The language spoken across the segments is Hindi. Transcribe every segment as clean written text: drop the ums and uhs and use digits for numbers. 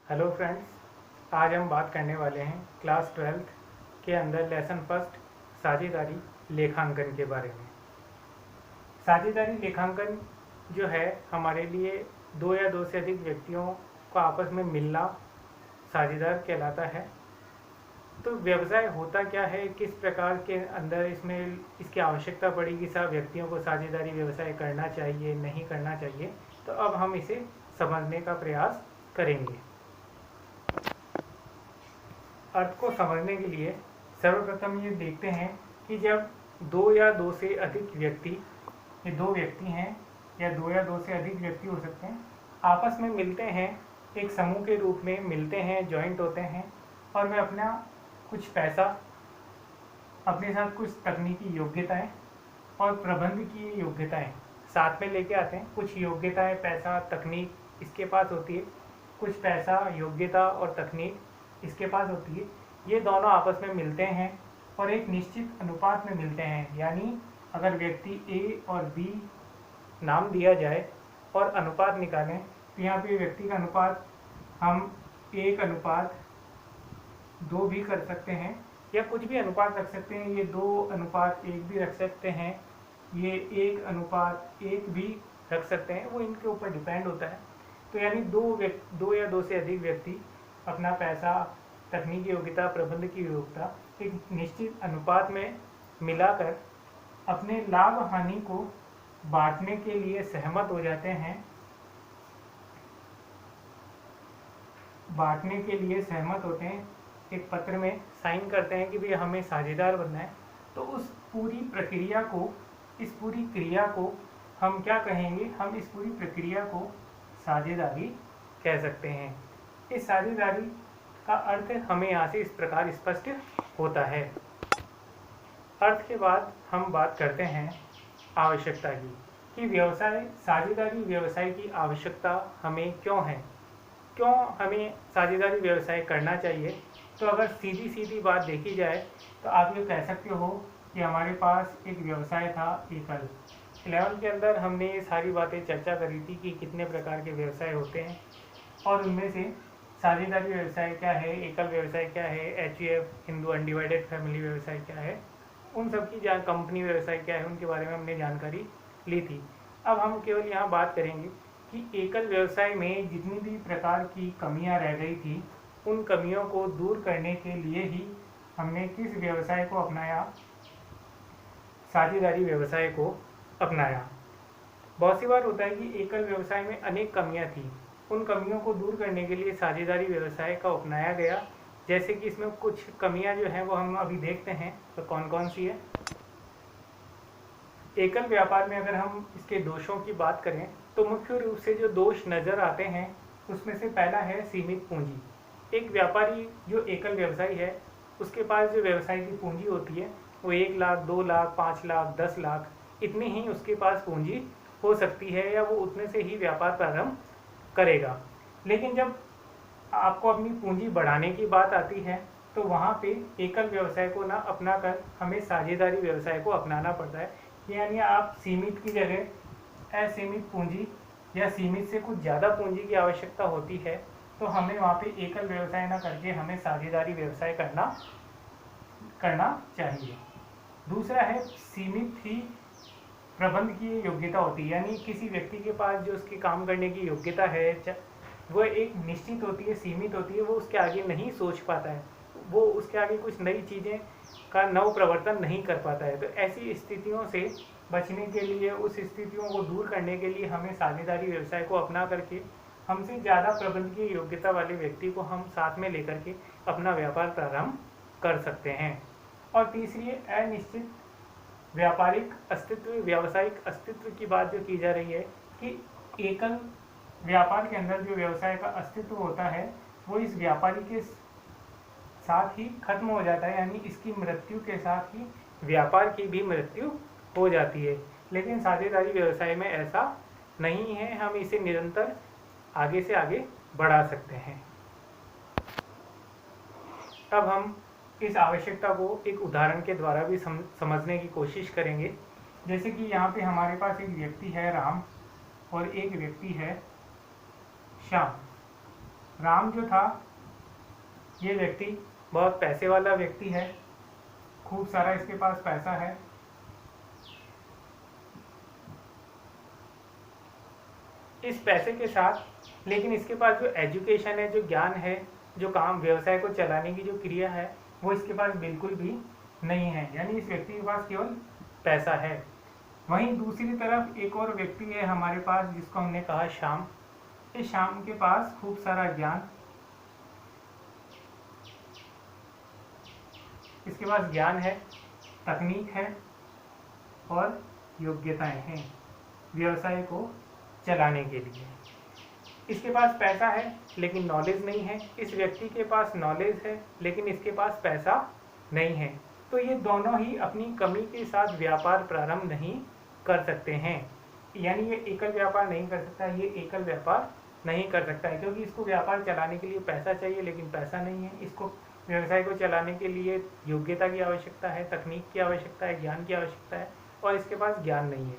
हेलो फ्रेंड्स, आज हम बात करने वाले हैं क्लास 12th के अंदर लेसन फर्स्ट साझेदारी लेखांकन के बारे में। साझेदारी लेखांकन जो है हमारे लिए दो या दो से अधिक व्यक्तियों को आपस में मिलना साझेदार कहलाता है। तो व्यवसाय होता क्या है, किस प्रकार के अंदर इसमें इसकी आवश्यकता पड़ेगी, सब व्यक्तियों को साझेदारी व्यवसाय करना चाहिए नहीं करना चाहिए, तो अब हम इसे समझने का प्रयास करेंगे। अर्थ को समझने के लिए सर्वप्रथम ये देखते हैं कि जब दो या दो से अधिक व्यक्ति, ये दो व्यक्ति हैं या दो या दो से अधिक व्यक्ति हो सकते हैं, आपस में मिलते हैं, एक समूह के रूप में मिलते हैं, जॉइंट होते हैं और वे अपना कुछ पैसा, अपने साथ कुछ तकनीकी योग्यताएं और प्रबंध की योग्यताएं साथ में लेके आते हैं। कुछ योग्यताएं, पैसा, तकनीक इसके पास होती है, कुछ पैसा, योग्यता और तकनीक इसके पास होती है। ये दोनों आपस में मिलते हैं और एक निश्चित अनुपात में मिलते हैं। यानी अगर व्यक्ति ए और बी नाम दिया जाए और अनुपात निकालें तो यहाँ पे व्यक्ति का अनुपात हम 1:2 भी कर सकते हैं या कुछ भी अनुपात रख सकते हैं। ये 2:1 भी रख सकते हैं, ये 1:1 भी रख सकते हैं, वो इनके ऊपर डिपेंड होता है। तो यानी दो या दो से अधिक व्यक्ति अपना पैसा, तकनीकी योग्यता, प्रबंध की योग्यता एक निश्चित अनुपात में मिलाकर अपने लाभ हानि को बांटने के लिए सहमत हो जाते हैं। बांटने के लिए सहमत होते हैं, एक पत्र में साइन करते हैं कि भाई हमें साझेदार बनना है। तो उस पूरी प्रक्रिया को, इस पूरी क्रिया को हम क्या कहेंगे? हम इस पूरी प्रक्रिया को साझेदारी कह सकते हैं। इस साझेदारी का अर्थ हमें यहाँ से इस प्रकार स्पष्ट होता है। अर्थ के बाद हम बात करते हैं आवश्यकता की, कि व्यवसाय, साझेदारी व्यवसाय की आवश्यकता हमें क्यों है, क्यों हमें साझेदारी व्यवसाय करना चाहिए। तो अगर सीधी सीधी बात देखी जाए तो आप ये कह सकते हो कि हमारे पास एक व्यवसाय था एकल। 11th के अंदर हमने ये सारी बातें चर्चा करी थी कि कितने प्रकार के व्यवसाय होते हैं और उनमें से साझेदारी व्यवसाय क्या है, एकल व्यवसाय क्या है, HUF हिंदू अनडिवाइडेड फैमिली व्यवसाय क्या है, उन सब की कंपनी व्यवसाय क्या है, उनके बारे में हमने जानकारी ली थी। अब हम केवल यहाँ बात करेंगे कि एकल व्यवसाय में जितनी भी प्रकार की कमियाँ रह गई थी, उन कमियों को दूर करने के लिए ही हमने किस व्यवसाय को अपनाया? साझेदारी व्यवसाय को अपनाया। बहुत सी बार होता है कि एकल व्यवसाय में अनेक कमियां थी, उन कमियों को दूर करने के लिए साझेदारी व्यवसाय का अपनाया गया। जैसे कि इसमें कुछ कमियां जो हैं वो हम अभी देखते हैं, तो कौन कौन सी है। एकल व्यापार में अगर हम इसके दोषों की बात करें तो मुख्य रूप से जो दोष नज़र आते हैं उसमें से पहला है सीमित पूंजी। एक व्यापारी जो एकल व्यवसायी है, उसके पास जो व्यवसाय की पूंजी होती है वो 1 लाख, 2 लाख, 5 लाख, 10 लाख इतनी ही उसके पास पूंजी हो सकती है, या वो उतने से ही व्यापार प्रारंभ करेगा। लेकिन जब आपको अपनी पूंजी बढ़ाने की बात आती है तो वहाँ पे एकल व्यवसाय को ना अपनाकर हमें साझेदारी व्यवसाय को अपनाना पड़ता है। यानी आप सीमित की जगह असीमित पूंजी या सीमित से कुछ ज़्यादा पूंजी की आवश्यकता होती है, तो हमें वहाँ पे एकल व्यवसाय ना करके हमें साझेदारी व्यवसाय करना चाहिए। दूसरा है सीमित ही प्रबंध की योग्यता होती है। यानी किसी व्यक्ति के पास जो उसके काम करने की योग्यता है वो एक निश्चित होती है, सीमित होती है, वो उसके आगे नहीं सोच पाता है, वो उसके आगे कुछ नई चीज़ें का नव प्रवर्तन नहीं कर पाता है। तो ऐसी स्थितियों से बचने के लिए, उस स्थितियों को दूर करने के लिए हमें साझेदारी व्यवसाय को अपना करके हमसे ज़्यादा प्रबंधकीय योग्यता वाले व्यक्ति को हम साथ में लेकर के अपना व्यापार प्रारंभ कर सकते हैं। और तीसरी अनिश्चित व्यापारिक अस्तित्व, व्यावसायिक अस्तित्व की बात जो की जा रही है कि एकल व्यापार के अंदर जो व्यवसाय का अस्तित्व होता है वो इस व्यापारी के साथ ही खत्म हो जाता है। यानी इसकी मृत्यु के साथ ही व्यापार की भी मृत्यु हो जाती है। लेकिन साझेदारी व्यवसाय में ऐसा नहीं है, हम इसे निरंतर आगे से आगे बढ़ा सकते हैं। अब हम इस आवश्यकता को एक उदाहरण के द्वारा भी समझने की कोशिश करेंगे। जैसे कि यहाँ पे हमारे पास एक व्यक्ति है राम और एक व्यक्ति है श्याम। राम जो था ये व्यक्ति बहुत पैसे वाला व्यक्ति है, खूब सारा इसके पास पैसा है। इस पैसे के साथ लेकिन इसके पास जो एजुकेशन है, जो ज्ञान है, जो काम व्यवसाय को चलाने की जो क्रिया है, वो इसके पास बिल्कुल भी नहीं है। यानी इस व्यक्ति के पास केवल पैसा है। वहीं दूसरी तरफ एक और व्यक्ति है हमारे पास जिसको हमने कहा श्याम। इस श्याम के पास खूब सारा ज्ञान, इसके पास ज्ञान है, तकनीक है और योग्यताएं हैं व्यवसाय को चलाने के लिए। इसके पास पैसा है लेकिन नॉलेज नहीं है। इस व्यक्ति के पास नॉलेज है लेकिन इसके पास पैसा नहीं है। तो ये दोनों ही अपनी कमी के साथ व्यापार प्रारंभ नहीं कर सकते हैं। यानी ये एकल व्यापार नहीं कर सकता, ये एकल व्यापार नहीं कर सकता है, क्योंकि इसको व्यापार चलाने के लिए पैसा चाहिए लेकिन पैसा नहीं है। इसको व्यवसाय को चलाने के लिए योग्यता की आवश्यकता है, तकनीक की आवश्यकता है, ज्ञान की आवश्यकता है, और इसके पास ज्ञान नहीं है।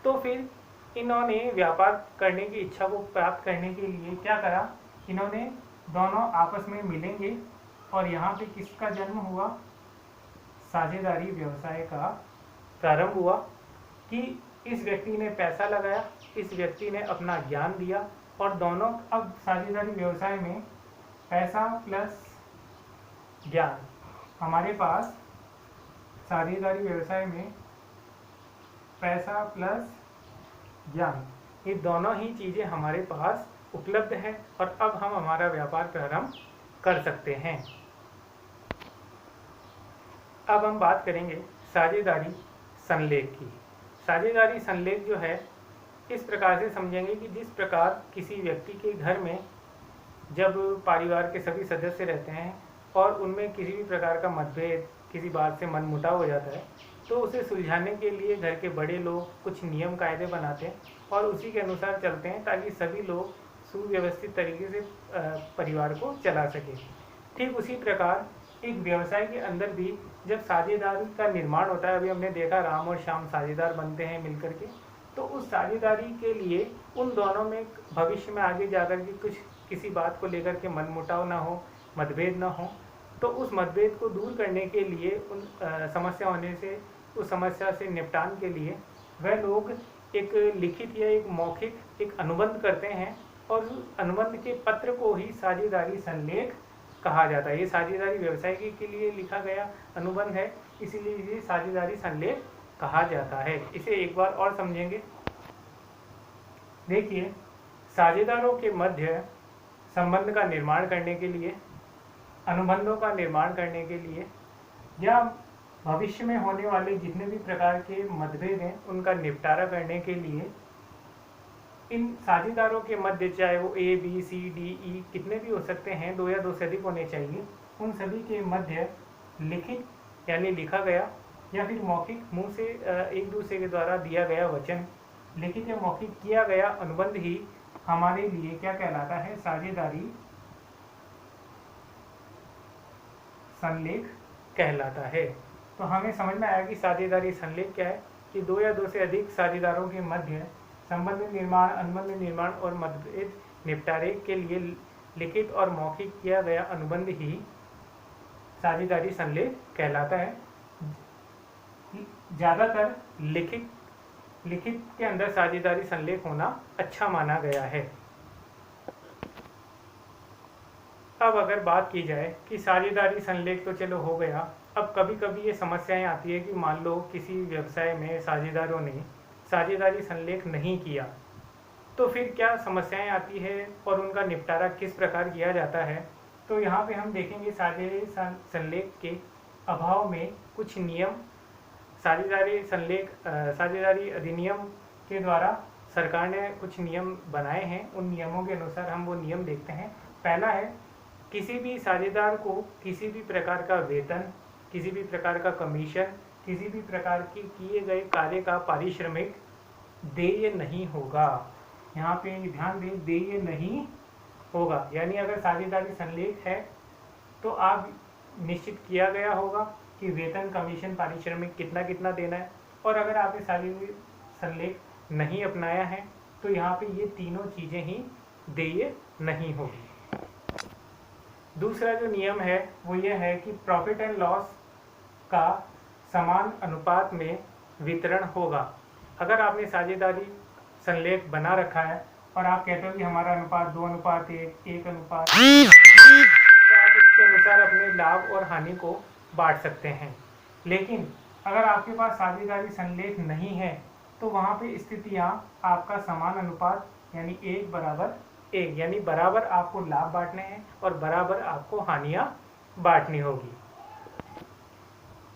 तो फिर इन्होंने व्यापार करने की इच्छा को प्राप्त करने के लिए क्या करा, इन्होंने दोनों आपस में मिलेंगे और यहाँ पे किसका जन्म हुआ, साझेदारी व्यवसाय का प्रारंभ हुआ। कि इस व्यक्ति ने पैसा लगाया, इस व्यक्ति ने अपना ज्ञान दिया, और दोनों अब साझेदारी व्यवसाय में पैसा प्लस ज्ञान, हमारे पास साझेदारी व्यवसाय में पैसा प्लस ज्ञान, ये दोनों ही चीज़ें हमारे पास उपलब्ध हैं और अब हम हमारा व्यापार प्रारंभ कर सकते हैं। अब हम बात करेंगे साझेदारी संलेख की। साझेदारी संलेख जो है इस प्रकार से समझेंगे कि जिस प्रकार किसी व्यक्ति के घर में जब परिवार के सभी सदस्य रहते हैं और उनमें किसी भी प्रकार का मतभेद, किसी बात से मनमुटाव हो जाता है, तो उसे सुलझाने के लिए घर के बड़े लोग कुछ नियम कायदे बनाते हैं और उसी के अनुसार चलते हैं ताकि सभी लोग सुव्यवस्थित तरीके से परिवार को चला सकें। ठीक उसी प्रकार एक व्यवसाय के अंदर भी जब साझेदारी का निर्माण होता है, अभी हमने देखा राम और श्याम साझेदार बनते हैं मिलकर के, तो उस साझेदारी के लिए उन दोनों में भविष्य में आगे जाकर के कुछ किसी बात को लेकर के मनमुटाव ना हो, मतभेद ना हो, तो उस मतभेद को दूर करने के लिए उन समस्या होने से, उस समस्या से निपटान के लिए वह लोग एक लिखित या एक मौखिक एक अनुबंध करते हैं और उस अनुबंध के पत्र को ही साझेदारी संलेख कहा जाता है। ये साझेदारी व्यवसाय के लिए लिखा गया अनुबंध है, इसीलिए इसे साझेदारी संलेख कहा जाता है। इसे एक बार और समझेंगे। देखिए, साझेदारों के मध्य संबंध का निर्माण करने के लिए, अनुबंधों का निर्माण करने के लिए या भविष्य में होने वाले जितने भी प्रकार के मतभेद हैं उनका निपटारा करने के लिए इन साझेदारों के मध्य, चाहे वो A, B, C, D, E कितने भी हो सकते हैं, 2 या 2 से अधिक होने चाहिए, उन सभी के मध्य लिखित यानी लिखा गया या फिर मौखिक मुंह से एक दूसरे के द्वारा दिया गया वचन, लिखित या मौखिक किया गया अनुबंध ही हमारे लिए क्या कहलाता है, साझेदारी संलेख कहलाता है। तो हमें समझ में आया कि साझेदारी संलेख क्या है, कि 2 या 2 से अधिक साझेदारों के मध्य संबंध निर्माण, अनुबंध निर्माण और मतभेद निपटारे के लिए लिखित और मौखिक किया गया अनुबंध ही साझेदारी संलेख कहलाता है। ज़्यादातर लिखित के अंदर साझेदारी संलेख होना अच्छा माना गया है। अब अगर बात की जाए कि साझेदारी संलेख तो चलो हो गया, अब कभी कभी ये समस्याएं आती है कि मान लो किसी व्यवसाय में साझेदारों ने साझेदारी संलेख नहीं किया, तो फिर क्या समस्याएं आती है और उनका निपटारा किस प्रकार किया जाता है। तो यहाँ पे हम देखेंगे साझेदारी संलेख के अभाव में कुछ नियम, साझेदारी अधिनियम के द्वारा सरकार ने कुछ नियम बनाए हैं। उन नियमों के अनुसार हम वो नियम देखते हैं। पहला है, किसी भी साझेदार को किसी भी प्रकार का वेतन, किसी भी प्रकार का कमीशन, किसी भी प्रकार की किए गए कार्य का पारिश्रमिक देय नहीं होगा। यहाँ पे ध्यान दें, देय नहीं होगा। यानी अगर साझेदारी संलेख है तो आप निश्चित किया गया होगा कि वेतन, कमीशन, पारिश्रमिक कितना कितना देना है। और अगर आपने साझेदारी संलेख नहीं अपनाया है तो यहाँ पे ये तीनों चीज़ें ही देय नहीं होगी। दूसरा जो नियम है वो ये है कि प्रॉफिट एंड लॉस का समान अनुपात में वितरण होगा। अगर आपने साझेदारी संलेख बना रखा है और आप कहते हो कि हमारा अनुपात 2:1, 1:1, तो आप इसके अनुसार अपने लाभ और हानि को बांट सकते हैं। लेकिन अगर आपके पास साझेदारी संलेख नहीं है तो वहाँ पे स्थितियाँ आपका समान अनुपात यानी 1:1, यानी बराबर आपको लाभ बांटने हैं और बराबर आपको हानियाँ बांटनी होगी।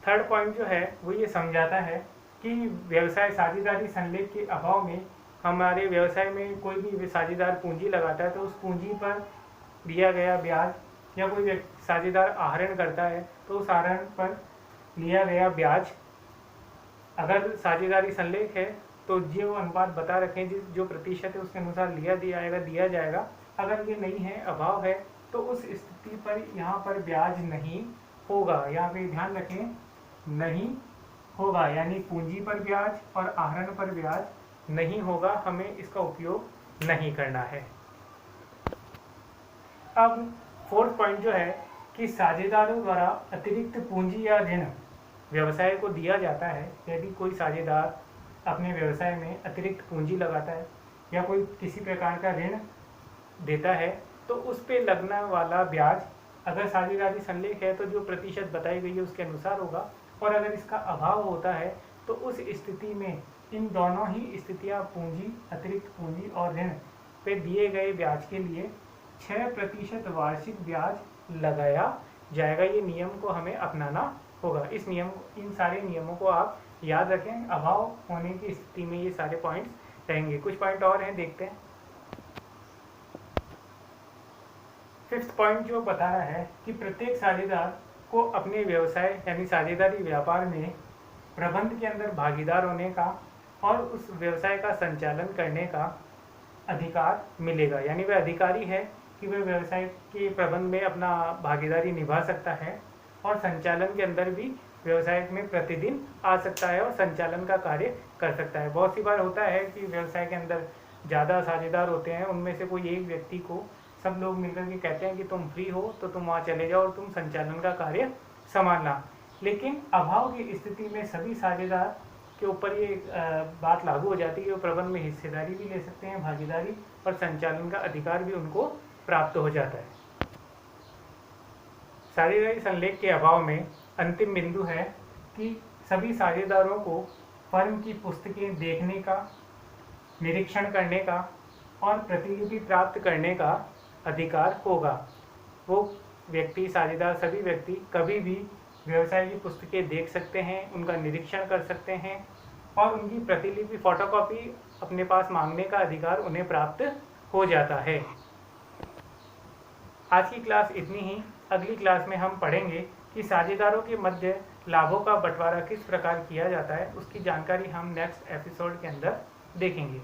थर्ड पॉइंट जो है वो ये समझाता है कि व्यवसाय साझेदारी संलेख के अभाव में हमारे व्यवसाय में कोई भी साझेदार पूंजी लगाता है तो उस पूंजी पर दिया गया ब्याज या कोई साझेदार आहरण करता है तो उस आहरण पर लिया गया ब्याज, अगर साझेदारी संलेख है तो जो अनुपात बता रखें जो प्रतिशत है उसके अनुसार दिया जाएगा। अगर ये नहीं है, अभाव है, तो उस स्थिति पर यहाँ पर ब्याज नहीं होगा। यहाँ पे ध्यान रखें, नहीं होगा, यानी पूंजी पर ब्याज और आहरण पर ब्याज नहीं होगा, हमें इसका उपयोग नहीं करना है। अब फोर्थ पॉइंट जो है कि साझेदारों द्वारा अतिरिक्त पूंजी या ऋण व्यवसाय को दिया जाता है। यदि कोई साझेदार अपने व्यवसाय में अतिरिक्त पूंजी लगाता है या कोई किसी प्रकार का ऋण देता है तो उस पे लगने वाला ब्याज अगर साझेदारी संलेख है तो जो प्रतिशत बताई गई है उसके अनुसार होगा, और अगर इसका अभाव होता है तो उस स्थिति में इन दोनों ही स्थितियां पूंजी, अतिरिक्त पूंजी और ऋण पे दिए गए ब्याज के लिए 6% वार्षिक ब्याज लगाया जाएगा। ये नियम को हमें अपनाना होगा। इन सारे नियमों को आप याद रखें। अभाव होने की स्थिति में ये सारे पॉइंट्स रहेंगे। कुछ पॉइंट और हैं, देखते हैं। फिफ्थ पॉइंट जो बता रहा है कि प्रत्येक साझेदार को अपने व्यवसाय यानी साझेदारी व्यापार में प्रबंध के अंदर भागीदार होने का और उस व्यवसाय का संचालन करने का अधिकार मिलेगा। यानी वह अधिकारी है कि वह व्यवसाय के प्रबंध में अपना भागीदारी निभा सकता है और संचालन के अंदर भी व्यवसाय में प्रतिदिन आ सकता है और संचालन का कार्य कर सकता है। बहुत सी बार होता है कि व्यवसाय के अंदर ज़्यादा साझेदार होते हैं, उनमें से कोई एक व्यक्ति को सब लोग मिलकर के कहते हैं कि तुम फ्री हो तो तुम वहाँ चले जाओ और तुम संचालन का कार्य संभालना। लेकिन अभाव की स्थिति में सभी साझेदार के ऊपर ये बात लागू हो जाती है कि वो प्रबंध में हिस्सेदारी भी ले सकते हैं, भागीदारी और संचालन का अधिकार भी उनको प्राप्त हो जाता है। साझेदारी संलेख के अभाव में अंतिम बिंदु है कि सभी साझेदारों को फर्म की पुस्तकें देखने का, निरीक्षण करने का और प्रतिलिपि प्राप्त करने का अधिकार होगा। वो व्यक्ति, साझेदार सभी व्यक्ति कभी भी व्यवसाय की पुस्तकें देख सकते हैं, उनका निरीक्षण कर सकते हैं और उनकी प्रतिलिपि, फोटोकॉपी अपने पास मांगने का अधिकार उन्हें प्राप्त हो जाता है। आज की क्लास इतनी ही। अगली क्लास में हम पढ़ेंगे कि साझेदारों के मध्य लाभों का बंटवारा किस प्रकार किया जाता है। उसकी जानकारी हम नेक्स्ट एपिसोड के अंदर देखेंगे।